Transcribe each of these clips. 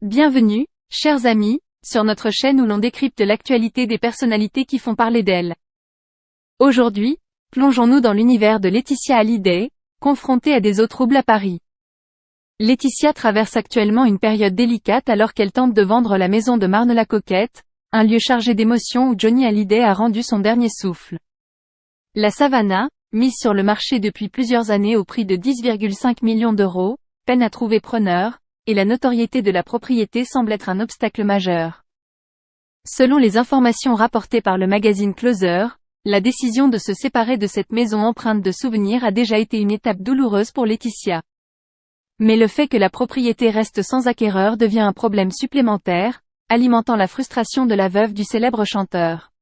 Bienvenue, chers amis, sur notre chaîne où l'on décrypte l'actualité des personnalités qui font parler d'elles. Aujourd'hui, plongeons-nous dans l'univers de Laetitia Hallyday, confrontée à des eaux troubles à Paris. Laetitia traverse actuellement une période délicate alors qu'elle tente de vendre la maison de Marne-la-Coquette, un lieu chargé d'émotions où Johnny Hallyday a rendu son dernier souffle. La Savannah, mise sur le marché depuis plusieurs années au prix de 10,5 millions d'euros, peine à trouver preneur, et la notoriété de la propriété semble être un obstacle majeur. Selon les informations rapportées par le magazine Closer, la décision de se séparer de cette maison empreinte de souvenirs a déjà été une étape douloureuse pour Laetitia. Mais le fait que la propriété reste sans acquéreur devient un problème supplémentaire, alimentant la frustration de la veuve du célèbre chanteur.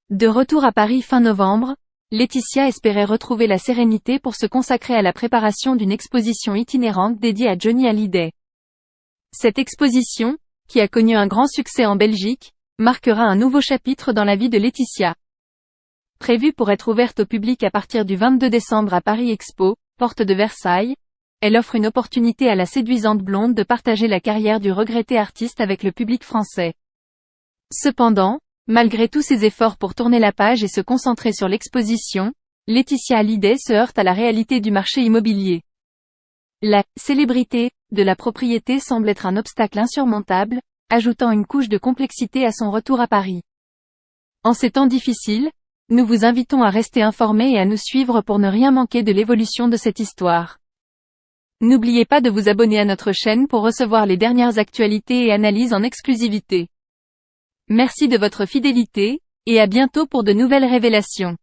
De retour à Paris fin novembre, Laetitia espérait retrouver la sérénité pour se consacrer à la préparation d'une exposition itinérante dédiée à Johnny Hallyday. Cette exposition, qui a connu un grand succès en Belgique, marquera un nouveau chapitre dans la vie de Laetitia. Prévue pour être ouverte au public à partir du 22 décembre à Paris Expo, porte de Versailles, elle offre une opportunité à la séduisante blonde de partager la carrière du regretté artiste avec le public français. Cependant, malgré tous ses efforts pour tourner la page et se concentrer sur l'exposition, Laetitia Hallyday se heurte à la réalité du marché immobilier. La célébrité de la propriété semble être un obstacle insurmontable, ajoutant une couche de complexité à son retour à Paris. En ces temps difficiles, nous vous invitons à rester informés et à nous suivre pour ne rien manquer de l'évolution de cette histoire. N'oubliez pas de vous abonner à notre chaîne pour recevoir les dernières actualités et analyses en exclusivité. Merci de votre fidélité, et à bientôt pour de nouvelles révélations.